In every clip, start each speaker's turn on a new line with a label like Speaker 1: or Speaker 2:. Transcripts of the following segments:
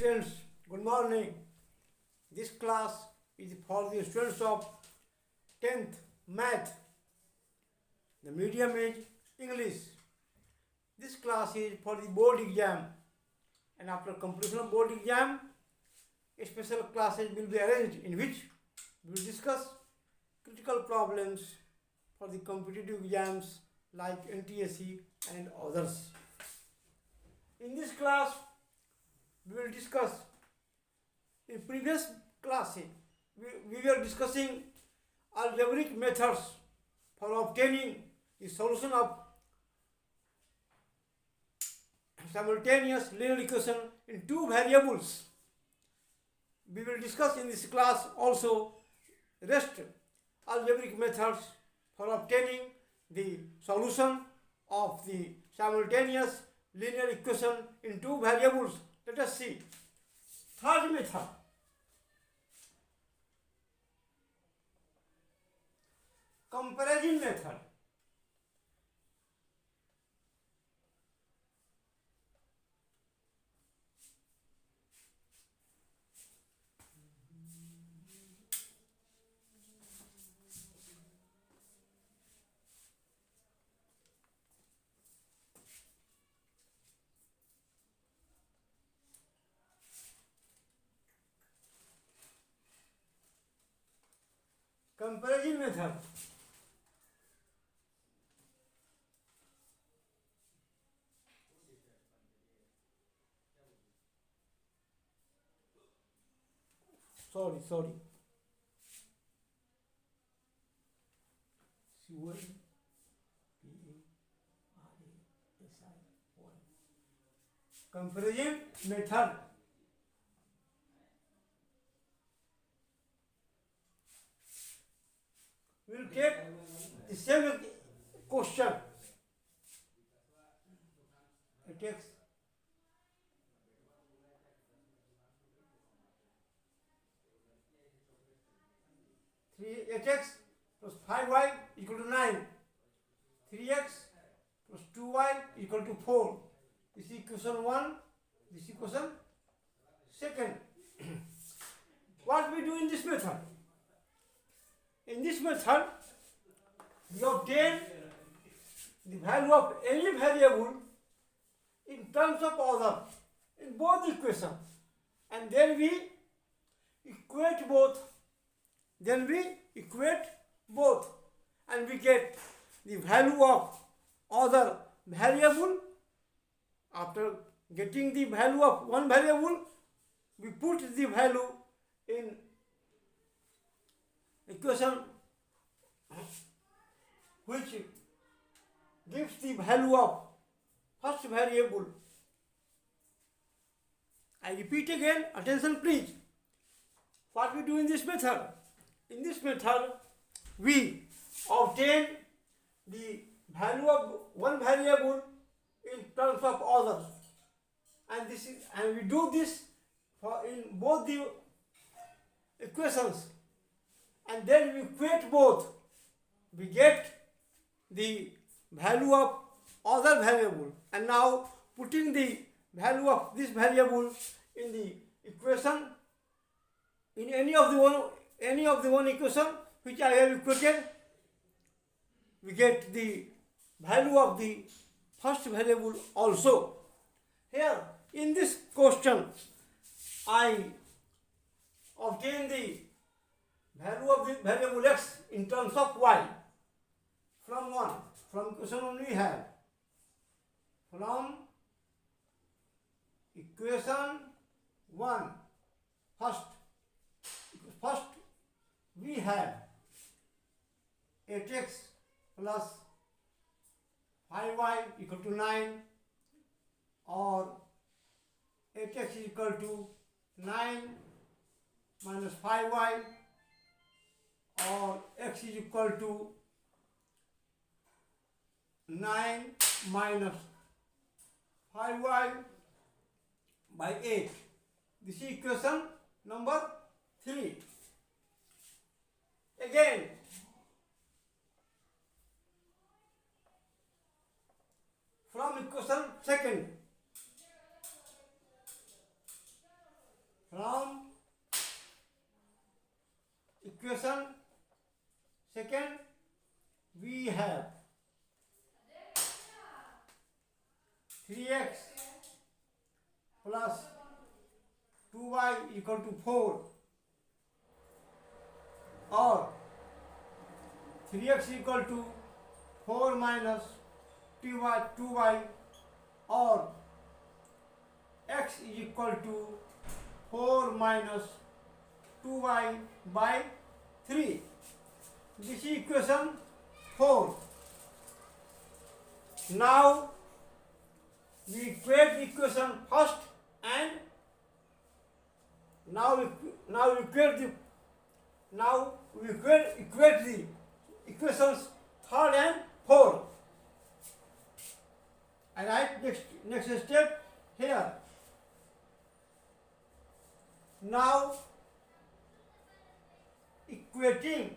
Speaker 1: students, good morning. This class is for the students of 10th Math. The medium is English. This class is for the board exam, and after completion of board exam, special classes will be arranged in which we will discuss critical problems for the competitive exams like NTSC and others. In this class, we will discuss, in previous classes, we were discussing algebraic methods for obtaining the solution of simultaneous linear equation in two variables. We will discuss in this class also rest algebraic methods for obtaining the solution of the simultaneous linear equation in two variables. Let us see. Third method. Comparison method. Comparison method. Sorry. Comparison method. We will take the same question. It takes 3x plus 5y equal to 9. 3x plus 2y equal to 4. This is equation 1. This is equation 2nd. What we do in this method? In this method, we obtain the value of any variable in terms of order in both equations, and then we equate both. And we get the value of other variable. After getting the value of one variable, we put the value in equation which gives the value of first variable. I repeat again, attention please. What we do in this method? In this method, we obtain the value of one variable in terms of others, and we do this for in both the equations, and then we equate both. We get the value of other variable, and now putting the value of this variable in the equation, in any of the one equation which I have equated, we get the value of the first variable also. Here in this question, I obtain the value of the variable x in terms of y from equation 1 we have, from equation 1, first we have 8x plus 5y equal to 9, or 8x is equal to 9 minus 5y, or x is equal to 9 minus 5y by 8. This is equation number 3. Again, from equation 2nd, From equation second, we have 3x plus 2y equal to 4, or 3x equal to 4 minus 2y, or x is equal to 4 minus 2y by 3. This is equation 4. Now we equate the equation first, and now we equate the equations third and fourth. I write next step here. Now equating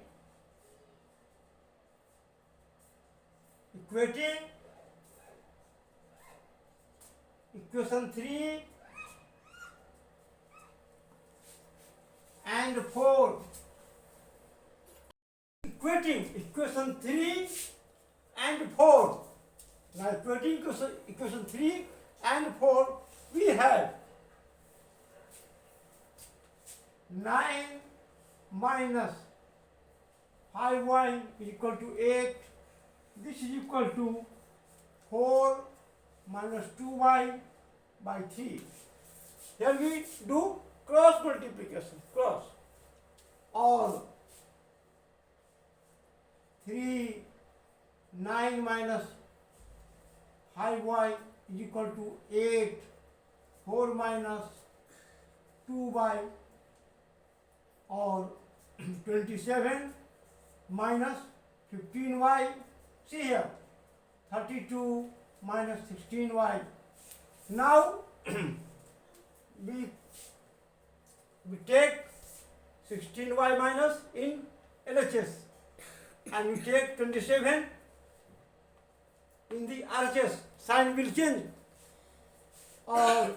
Speaker 1: equation 3 and 4. Equating equation 3 and 4. Now equating equation 3 and 4, we have 9 minus 5y is equal to 8. This is equal to 4 minus 2y by 3. Here we do cross multiplication, cross, or 9 minus 5y is equal to 8, 4 minus 2y, or 27 minus 15y. See here, 32 minus 16y. Now we take 16y minus in LHS, and we take 27 in the RHS. Sign will change, or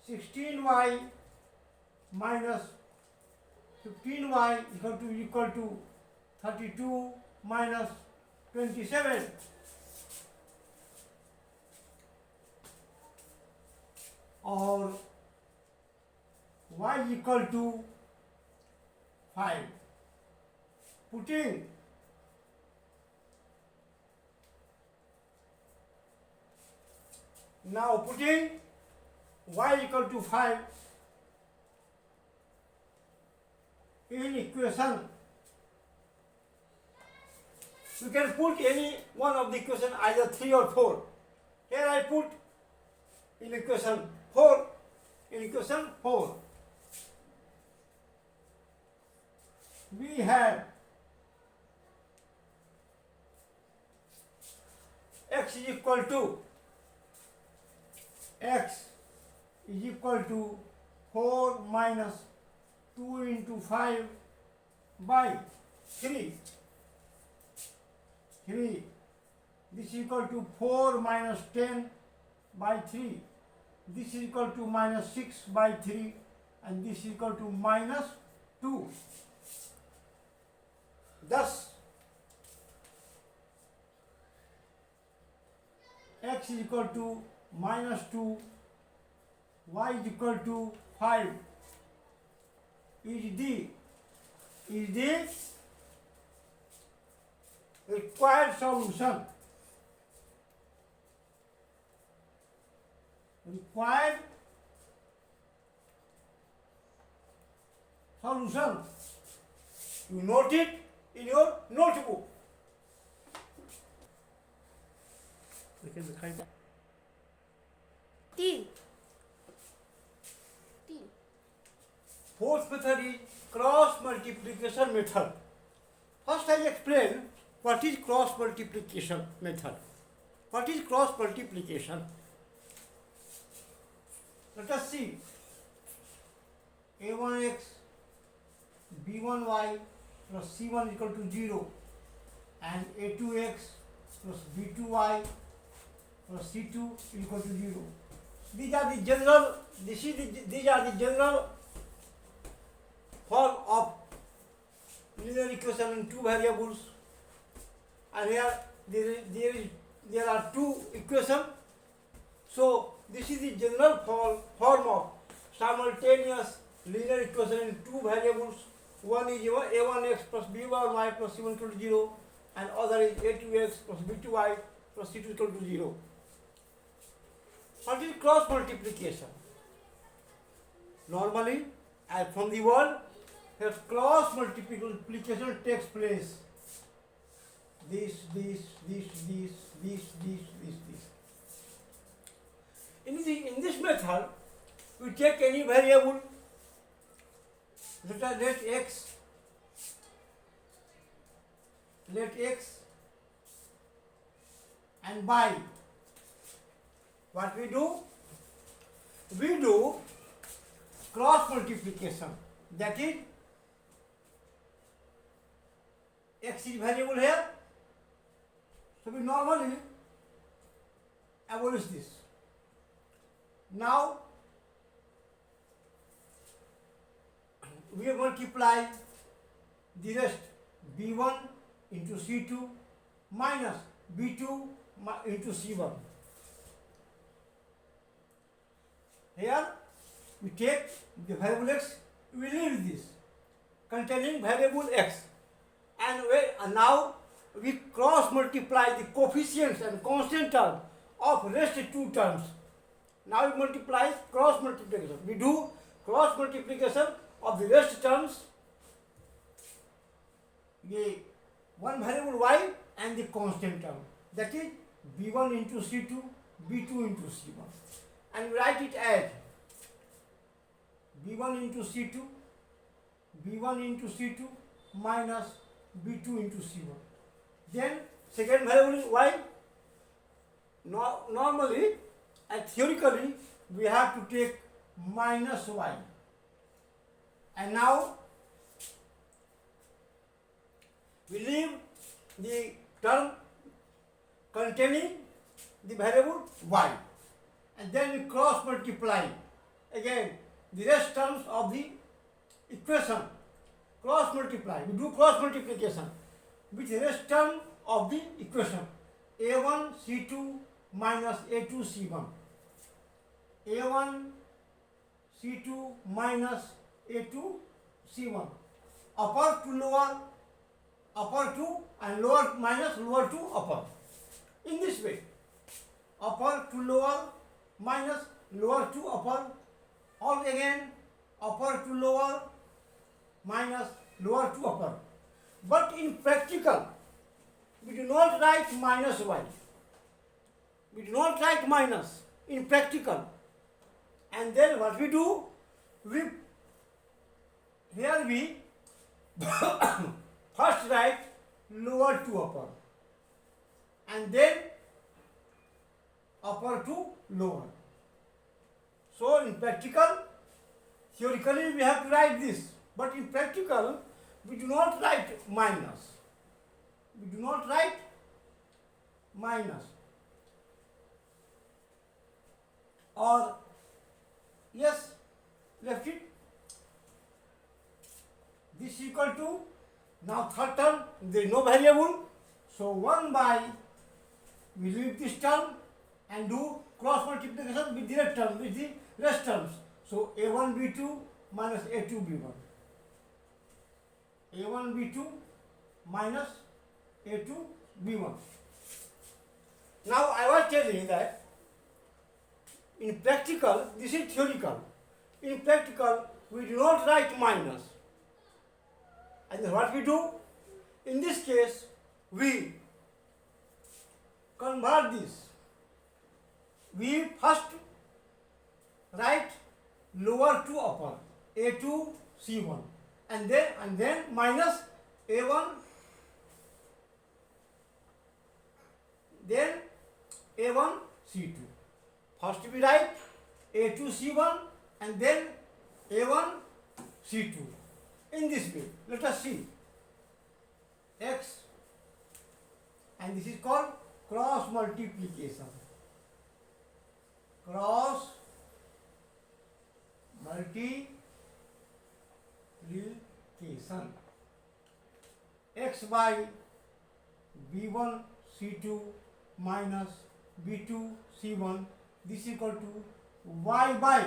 Speaker 1: 16y minus 15y equal to 32 minus 27, or y equal to 5. Putting y equal to 5 in equation, you can put any one of the equation, either 3 or 4. Here I put in equation 4. We have x is equal to 4 minus 2 into 5 by 3. This is equal to 4 minus 10 by 3. This is equal to minus 6 by 3, and this is equal to minus 2. Thus, x is equal to minus 2, y is equal to 5 is the required solution. You note it in your notebook.
Speaker 2: तीन
Speaker 1: Fourth method is cross multiplication method. First I explain what is cross multiplication method. What is cross multiplication? Let us see. A1x b1y plus c1 equal to 0, and a2x plus b2y plus C2 equal to 0. These are the general, these are the general form of linear equation in two variables. And here there are two equations. So this is the general form of simultaneous linear equation in two variables. One is a1x plus b1y plus c1 equal to 0, and other is a2x plus b2y plus c2 equal to 0. What is cross multiplication? Normally, as from the word, here cross multiplication takes place. This. In this method, we take any variable. Let x and by. What we do? We do cross multiplication. That is, x is variable here. So we normally abolish this. Now we multiply the rest, b1 into c2 minus b2 into c1. Here we take the variable x, we leave this containing variable x, and now we cross multiply the coefficients and constant term of rest two terms. Now we multiply cross multiplication. We do cross multiplication of the rest terms, the one variable y and the constant term, that is b1 into c2, b2 into c1, and we write it as b1 into c2, b1 into c2 minus b2 into c1. Then second variable is y. Normally and theoretically we have to take minus y, and now we leave the term containing the variable y, and then we cross multiply again the rest terms of the equation. Cross multiply, we do cross multiplication with the rest term of the equation, a1 c2 minus a2 c1, a1 c2 minus a2 c1, upper to lower, upper to, and lower minus lower to upper. In this way, upper to lower minus lower to upper, all again upper to lower minus lower to upper. But in practical, we do not write minus y. We do not write minus in practical. And then what we do? Here we first write lower to upper, and then upper to lower. So in practical, theoretically we have to write this, but in practical we do not write minus. We do not write minus. Or yes, left it. This is equal to, now third term, there is no variable, so 1 by, we leave this term and do cross multiplication with the rest term, with the rest terms. So a1 b2 minus a2 b1, a1 b2 minus a2 b1. Now I was telling you that in practical, this is theoretical. In practical, we do not write minus. And then what we do? In this case, we convert this. We first write lower to upper, a2 c1, and then minus a1, then a1 c2. First we write a2 c1 and then a1 c2. In this way, let us see x, and this is called cross multiplication. multiplication. X by b1 c2 minus b2 c1, this is equal to y by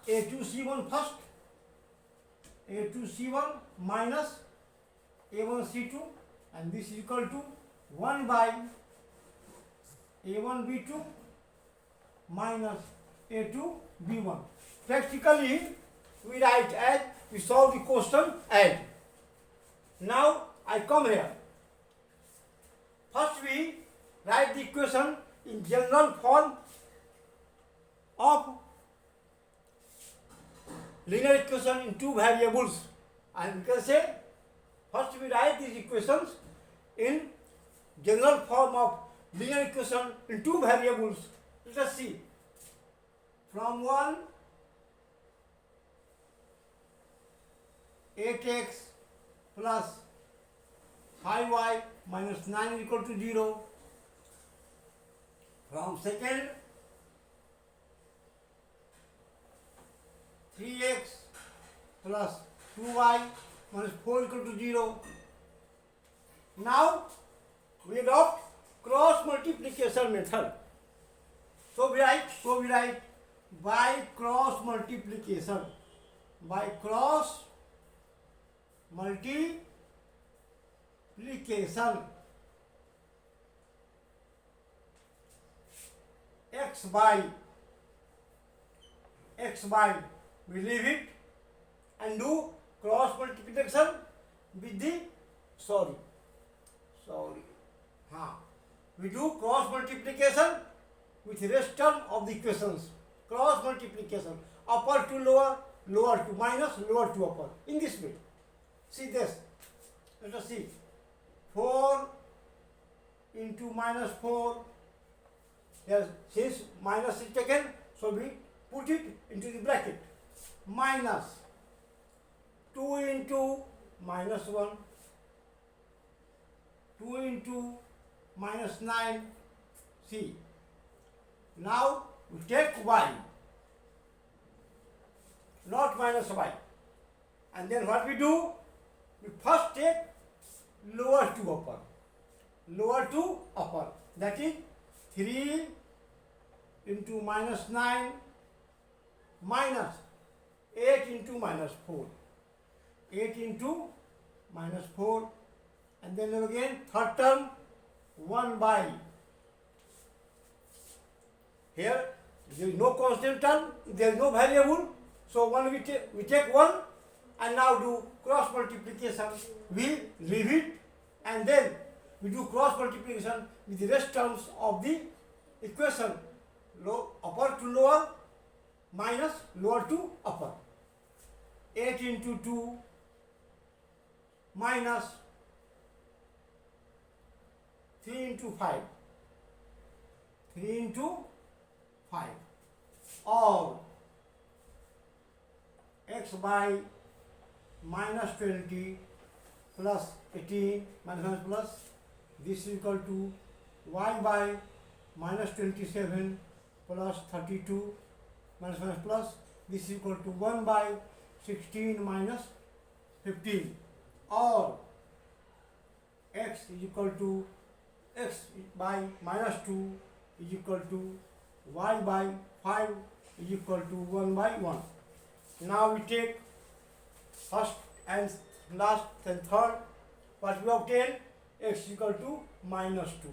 Speaker 1: a2 c1 first, a2 c1 minus a1 c2, and this is equal to 1 by a1 b2 minus a2 b1. Practically we write as we solve the question add. Now I come here. First we write the equation in general form of linear equation in two variables, and we can say first we write these equations in general form of linear equation in two variables. Let us see. From 1, 8x plus 5y minus 9 is equal to 0. From second, 3x plus 2y minus 4 equal to 0. Now we adopt cross multiplication method. So we write by cross multiplication. By cross multiplication, x by we leave it and do cross multiplication with the we do cross multiplication with rest term of the equations. Cross multiplication, upper to lower, lower to minus, lower to upper, in this way. See this, let us see. 4 into minus 4, yes, since minus is taken, so we put it into the bracket. Minus 2 into minus 1, 2 into minus 9, see. Now we take y, not minus y, and then what we do? We first take lower to upper, that is 3 into minus 9 minus 8 into minus 4, 8 into minus 4, and then again third term 1 by, here there is no constant term, there is no variable, so one we take 1 and now do cross multiplication. We leave it and then we do cross multiplication with the rest terms of the equation, upper to lower minus lower to upper. 8 into 2 minus 3 into 5, 3 into 5, or x by minus 20 plus 18 minus plus, this is equal to y by minus 27 plus 32 minus plus, this is equal to 1 by 16 minus 15, or x is equal to x by minus 2 is equal to y by 5 is equal to 1 by 1. Now we take first and last and third, what we obtain? X is equal to minus 2.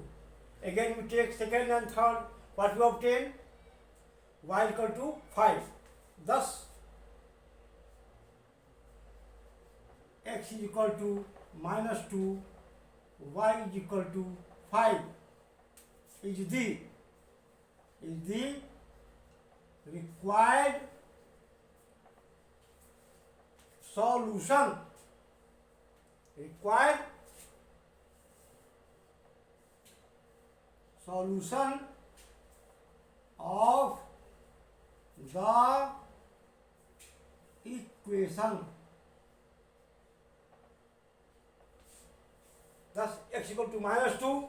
Speaker 1: Again we take second and third, what we obtain? Y is equal to 5. Thus x is equal to minus 2, y is equal to 5 is the required solution. Required solution of the equation. Thus x equal to minus 2,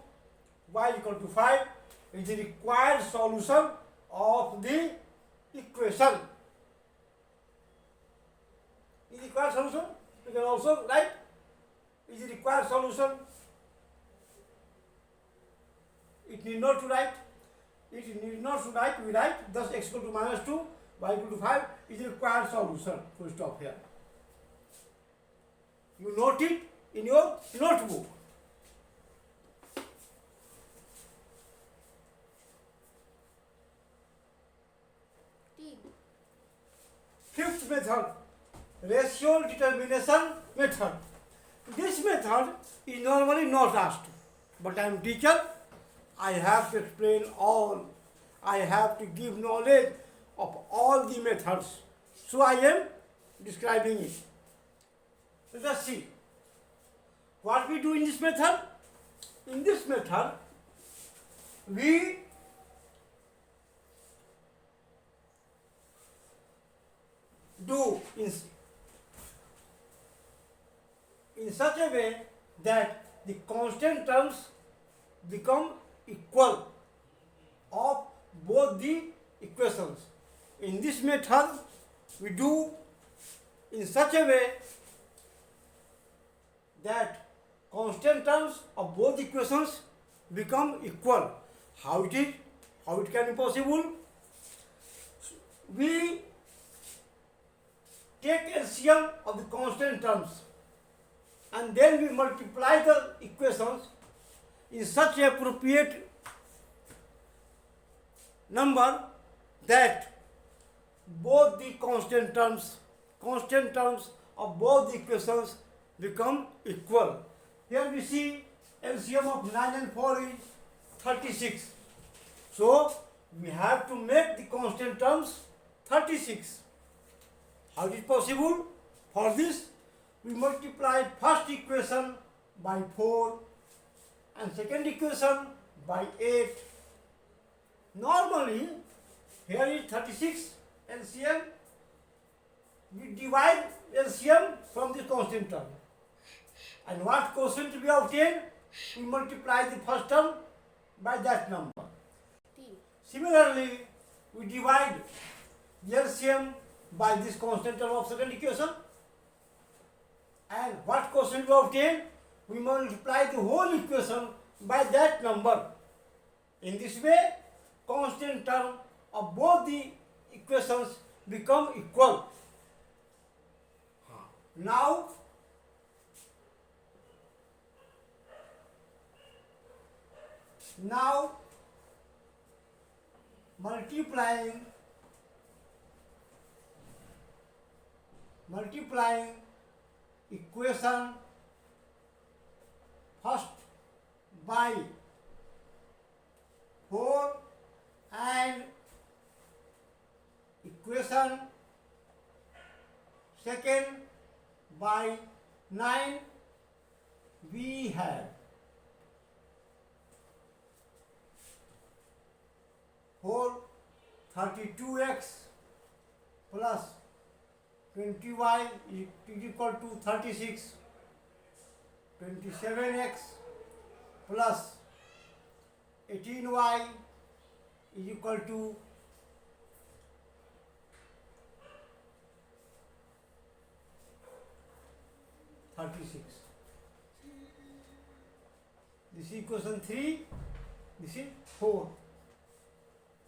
Speaker 1: y equal to 5 is the required solution of the equation is required solution. We can also write is required solution. It need not to write. It need not to write. We write thus x equal to minus 2, y equal to 5 is required solution. Full stop here. You note it in your notebook. Fifth method, ratio determination method. This method is normally not asked, but I am teacher. I have to explain all. I have to give knowledge of all the methods. So I am describing it. Let us see what we do in this method. In this method, we do in such a way that the constant terms become equal of both the equations. In this method, we do in such a way that constant terms of both equations become equal. How it is? How it can be possible? We take LCM of the constant terms and then we multiply the equations in such an appropriate number that both the constant terms of both the equations become equal. Here we see LCM of 9 and 4 is 36. So we have to make the constant terms 36. How is it possible? For this, we multiply first equation by 4 and second equation by 8. Normally, here is 36 LCM. We divide LCM from the constant term. And what quotient we obtain? We multiply the first term by that number. Similarly, we divide the LCM by this constant term of second equation. And what quotient we obtain? We multiply the whole equation by that number. In this way, constant term of both the equations become equal. Now, multiplying equation first by 4 and equation second by 9, we have 32x plus 20y is equal to 36, 27x plus 18y is equal to 36. This is equation 3, this is 4.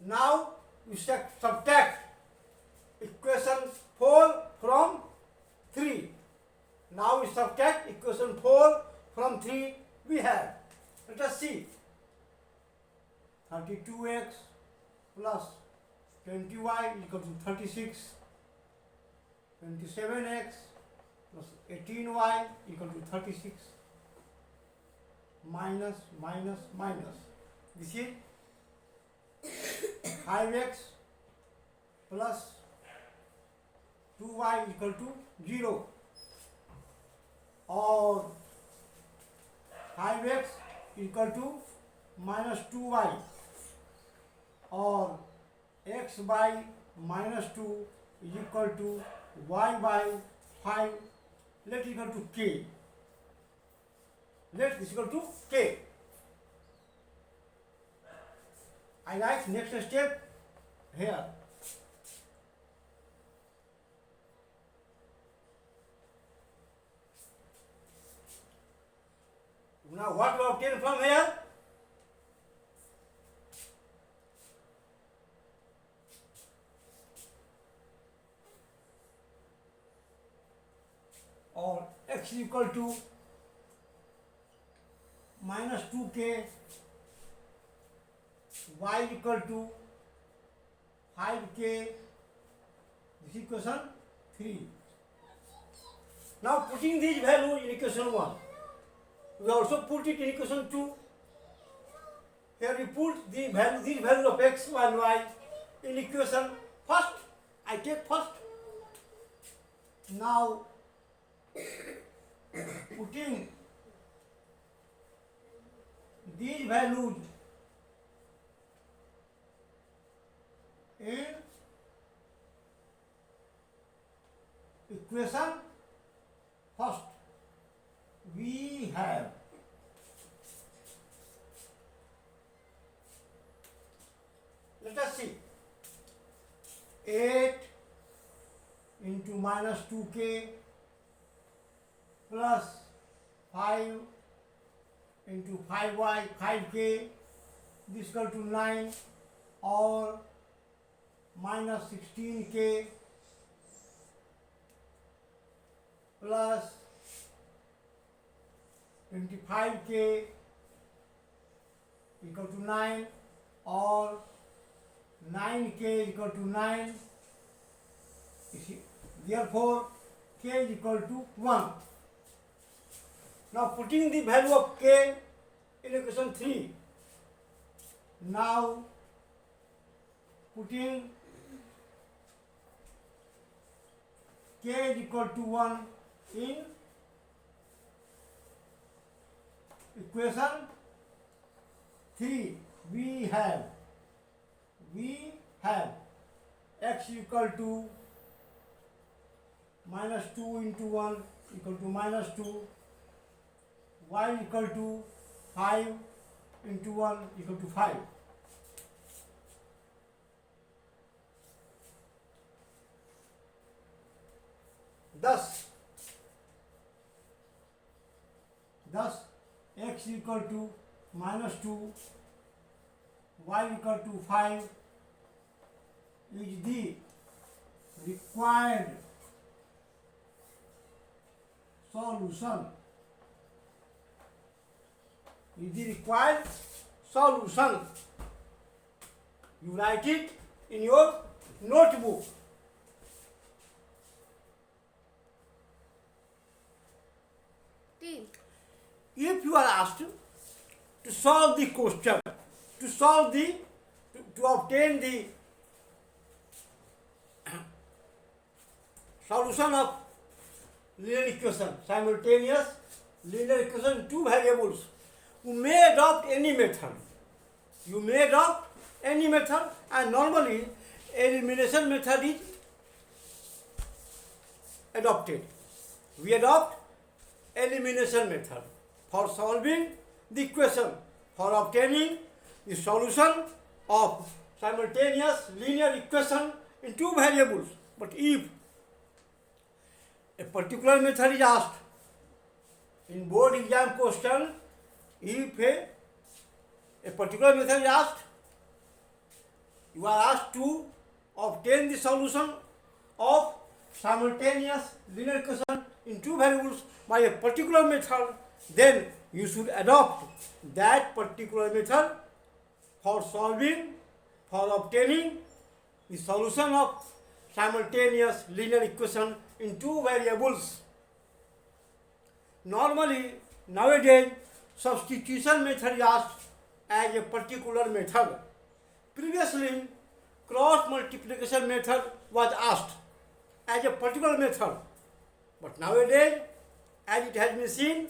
Speaker 1: Now we subtract equation 4 from 3. Now we subtract equation 4 from 3 we have. Let us see. 32x plus 20y equal to 36. 27x plus 18y equal to 36. Minus, minus, minus. This is 5x plus 2y equal to 0, or 5x equal to minus 2y, or x by minus 2 is equal to y by 5. Let equal to k. Let this equal to k. I write next step here. Now what we obtain from here? Or x is equal to minus 2k, y is equal to 5k. This is equation 3. Now putting these values in equation 1, we also put it in equation 2. Here we put these values of x and y in equation first. I take first. Now putting these values in equation first, we have let us see 8 into minus 2k plus 5 into 5y 5k, this equal to 9, or minus 16k plus 25k equal to 9, or 9k equal to 9. Therefore k is equal to 1. Now putting the value of k in equation 3. Now putting k is equal to 1 in equation 3, we have x equal to minus 2 into 1 equal to minus 2, y equal to 5 into 1 equal to 5. Thus x equal to minus 2, y equal to 5 is the required solution. You write it in your notebook. If you are asked to solve the question, to obtain the solution of linear equation, simultaneous linear equation, two variables, you may adopt any method. And normally elimination method is adopted. We adopt elimination method for solving the equation, for obtaining the solution of simultaneous linear equation in two variables. But if a particular method is asked in board exam question, if a particular method is asked, you are asked to obtain the solution of simultaneous linear equation in two variables by a particular method, then you should adopt that particular method for obtaining the solution of simultaneous linear equation in two variables. Normally, nowadays, substitution method is asked as a particular method. Previously, cross multiplication method was asked as a particular method. But nowadays, as it has been seen,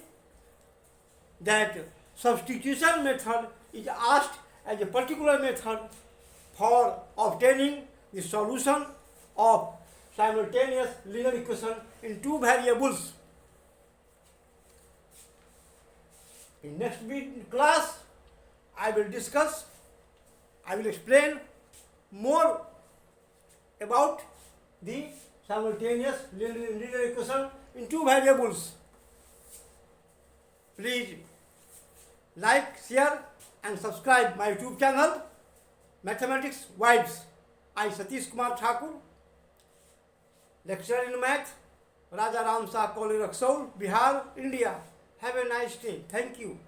Speaker 1: that substitution method is asked as a particular method for obtaining the solution of simultaneous linear equation in two variables. In next class, I will explain more about the simultaneous linear equation in two variables. Please like, share and subscribe my YouTube channel, Mathematics Vibes. I, Satish Kumar Thakur, lecturer in math, Raja Ram Shah College, Raxaul, Bihar, India. Have a nice day. Thank you.